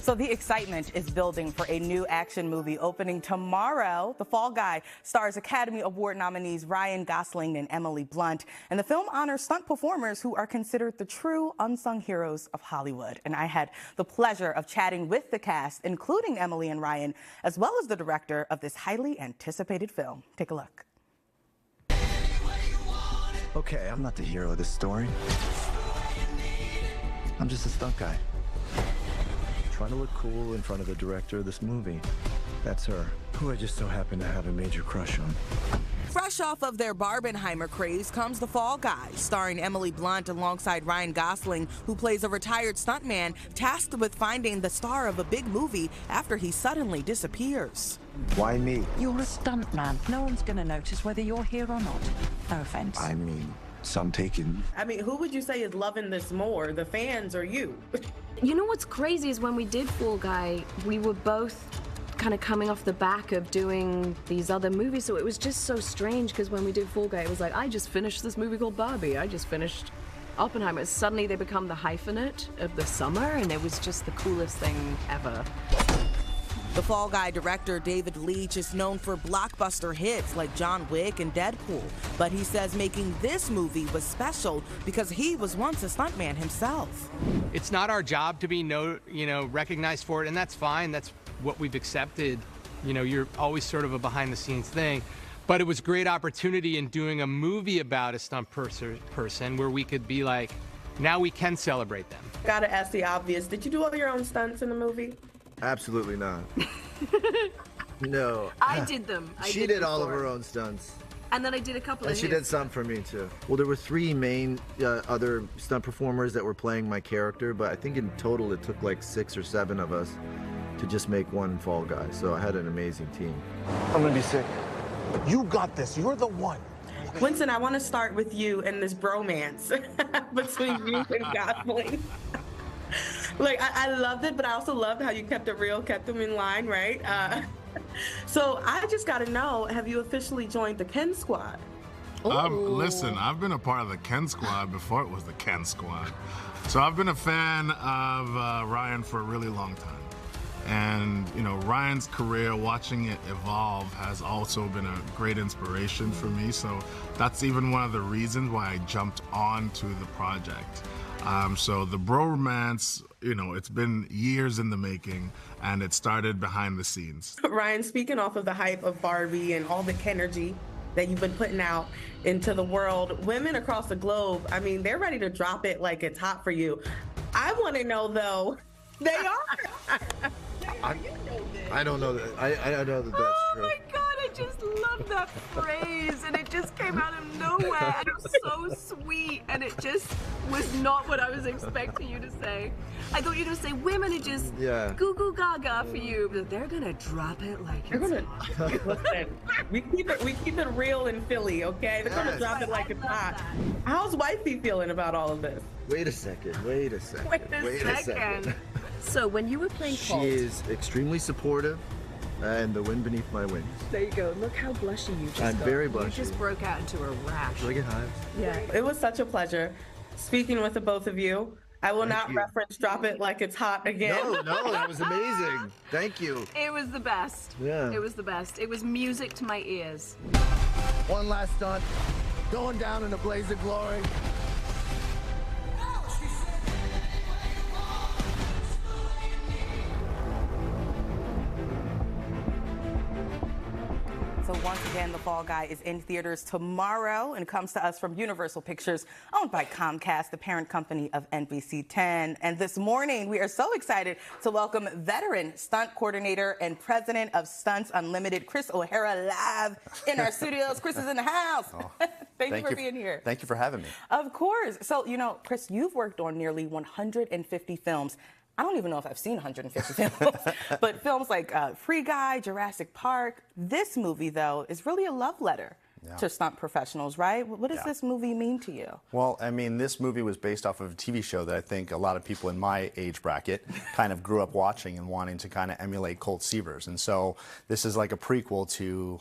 So the excitement is building for a new action movie opening tomorrow. The Fall Guy stars Academy Award nominees Ryan Gosling and Emily Blunt. And the film honors stunt performers who are considered the true unsung heroes of Hollywood. And I had the pleasure of chatting with the cast, including Emily and Ryan, as well as the director of this highly anticipated film. Take a look. Okay, I'm not the hero of this story. I'm just a stunt guy. Trying to look cool in front of the director of this movie. That's her, who I just so happen to have a major crush on. Fresh off of their Barbenheimer craze comes The Fall Guy, starring Emily Blunt alongside Ryan Gosling, who plays a retired stuntman tasked with finding the star of a big movie after he suddenly disappears. Why me? You're a stuntman. No one's gonna notice whether you're here or not. No offense. I mean, some taken. I mean, who would you say is loving this more, the fans or you? You know what's crazy is when we did Fall Guy, we were both kind of coming off the back of doing these other movies, so it was just so strange because when we did Fall Guy, it was like, I just finished this movie called Barbie. I just finished Oppenheimer. Suddenly they become the hyphenate of the summer, and it was just the coolest thing ever. The Fall Guy director David Leitch is known for blockbuster hits like John Wick and Deadpool, but he says making this movie was special because he was once a stuntman himself. It's not our job to be recognized for it, and that's fine. That's what we've accepted. You know, you're always sort of a behind-the-scenes thing. But it was a great opportunity in doing a movie about a stunt person where we could be like, now we can celebrate them. Gotta ask the obvious. Did you do all your own stunts in the movie? Absolutely not. No. I did them. She did all of her own stunts. And then I did a couple of And she did some for me too. Well, there were three main other stunt performers that were playing my character, but I think in total it took like 6 or 7 of us to just make one Fall Guy. So I had an amazing team. I'm gonna be sick. You got this. You're the one. Winston, I want to start with you and this bromance between you and Gosling. Like, I loved it, but I also loved how you kept it real, kept them in line, right? So I just got to know, have you officially joined the Ken Squad? Listen, I've been a part of the Ken Squad before it was the Ken Squad. So I've been a fan of Ryan for a really long time. And, you know, Ryan's career, watching it evolve, has also been a great inspiration for me. So that's even one of the reasons why I jumped onto the project. So the bromance, you know, it's been years in the making, and it started behind the scenes. Ryan, speaking off of the hype of Barbie and all the Kenergy that you've been putting out into the world, women across the globe, I mean, they're ready to drop it like it's hot for you. I want to know, though, they are. I don't know that. I know that that's true. Oh my God, I just love that phrase, and it just came out of nowhere, and it was so sweet, and it just was not what I was expecting you to say. I thought you were going to say women are just goo goo gaga for you, but they're gonna drop it like it's hot. Listen, we keep it real in Philly, okay? They're gonna drop it like it's hot. How's wifey feeling about all of this? Wait a second. Wait a second. So when you were playing Colt, she is extremely supportive and the wind beneath my wings. There you go. Look how blushy you just I'm got. very blushy. You just broke out into a rash. Do I get hives? Yeah. It was such a pleasure speaking with the both of you. I will not reference drop it like it's hot again. No, that was amazing. Thank you. It was the best. Yeah. It was the best. It was music to my ears. One last stunt. Going down in a blaze of glory. So once again, The Fall Guy is in theaters tomorrow and comes to us from Universal Pictures, owned by Comcast, the parent company of NBC10. And this morning, we are so excited to welcome veteran stunt coordinator and president of Stunts Unlimited, Chris O'Hara, live in our studios. Chris is in the house. Oh, thank you for being here. Thank you for having me. Of course. So, you know, Chris, you've worked on nearly 150 films. I don't even know if I've seen 150 films, but films like Free Guy, Jurassic Park. This movie, though, is really a love letter to stunt professionals, right? What does this movie mean to you? Well, I mean, this movie was based off of a TV show that I think a lot of people in my age bracket kind of grew up watching and wanting to kind of emulate Colt Seavers. And so this is like a prequel to,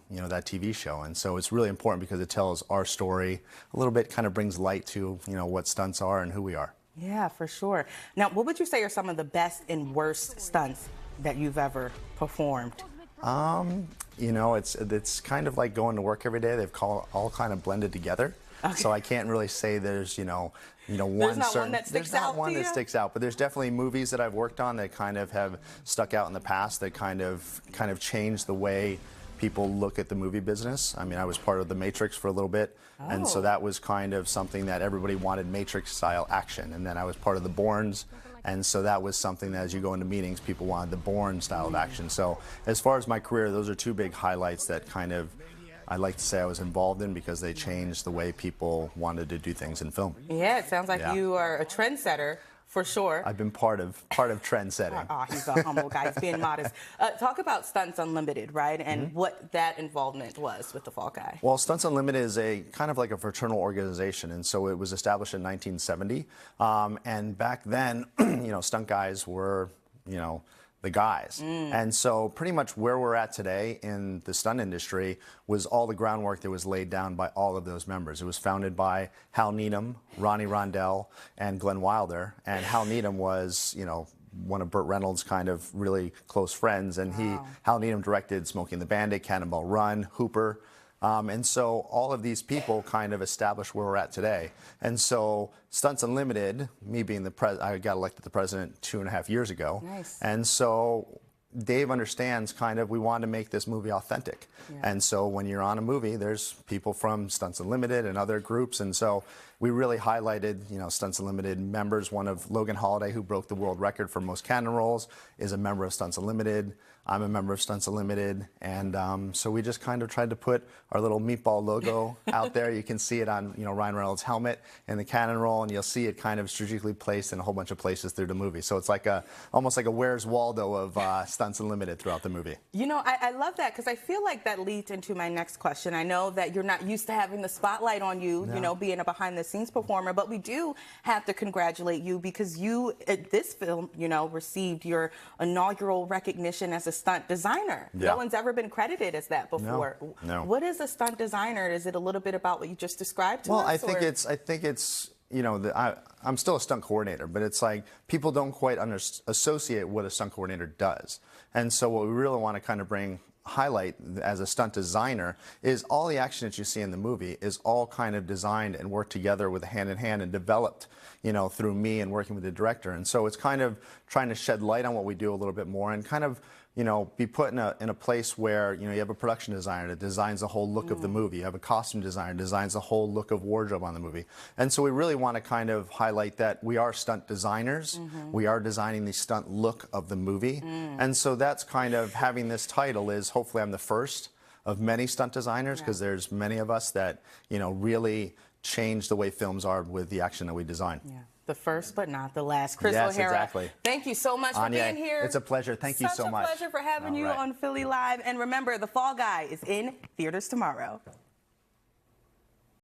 you know, that TV show. And so it's really important because it tells our story a little bit, kind of brings light to, you know, what stunts are and who we are. Yeah, for sure. Now, what would you say are some of the best and worst stunts that you've ever performed? You know, it's kind of like going to work every day. They've all kind of blended together. Okay. So I can't really say there's, one there's not certain, one that sticks there's not out one to that you? sticks out, but there's definitely movies that I've worked on that kind of have stuck out in the past that kind of changed the way people look at the movie business. I mean, I was part of The Matrix for a little bit, and so that was kind of something that everybody wanted Matrix-style action. And then I was part of The Bournes, and so that was something that as you go into meetings, people wanted the Bourne style of action. So as far as my career, those are two big highlights that kind of I like to say I was involved in because they changed the way people wanted to do things in film. Yeah, it sounds like you are a trendsetter. For sure. I've been part of trend setting. He's a humble guy. He's being modest. Talk about Stunts Unlimited, right? And what that involvement was with the Fall Guy. Well, Stunts Unlimited is a kind of like a fraternal organization, and so it was established in 1970. And back then, stunt guys were, the guys. And so pretty much where we're at today in the stunt industry was all the groundwork that was laid down by all of those members. It was founded by Hal Needham, Ronnie Rondell, and Glenn Wilder. And Hal Needham was, one of Burt Reynolds' kind of really close friends. And Hal Needham directed Smokey and the Bandit, Cannonball Run, Hooper. And so all of these people kind of established where we're at today. And so Stunts Unlimited, me being I got elected the president 2.5 years ago. Nice. And so Dave understands kind of we wanted to make this movie authentic. And so when you're on a movie, there's people from Stunts Unlimited and other groups. And so we really highlighted, Stunts Unlimited members. One of Logan Holiday, who broke the world record for most cannon rolls, is a member of Stunts Unlimited. I'm a member of Stunts Unlimited. And so we just kind of tried to put our little meatball logo out there. You can see it on, Ryan Reynolds' helmet and the cannon roll, and you'll see it kind of strategically placed in a whole bunch of places through the movie. So it's like almost like a Where's Waldo of Stunts Unlimited throughout the movie. I love that because I feel like that leads into my next question. I know that you're not used to having the spotlight on you, being a behind-the-scenes performer, but we do have to congratulate you because you, at this film, received your inaugural recognition as a stunt designer. Yeah. No one's ever been credited as that before. No. What is a stunt designer? Is it a little bit about what you just described to us? Well, I think it's I'm still a stunt coordinator, but it's like people don't quite associate what a stunt coordinator does. And so what we really want to kind of highlight as a stunt designer is all the action that you see in the movie is all kind of designed and worked together with hand in hand and developed, through me and working with the director. And so it's kind of trying to shed light on what we do a little bit more and kind of be put in a place where, you have a production designer that designs the whole look of the movie. You have a costume designer that designs the whole look of wardrobe on the movie. And so we really want to kind of highlight that we are stunt designers. We are designing the stunt look of the movie. And so that's kind of having this title is hopefully I'm the first of many stunt designers because there's many of us that, really change the way films are with the action that we design. Yeah. The first, but not the last. Chris Yes, O'Hara, exactly. thank you so much for being here. It's a pleasure. Thank you so much. Such a pleasure for having you on Philly Live. And remember, The Fall Guy is in theaters tomorrow.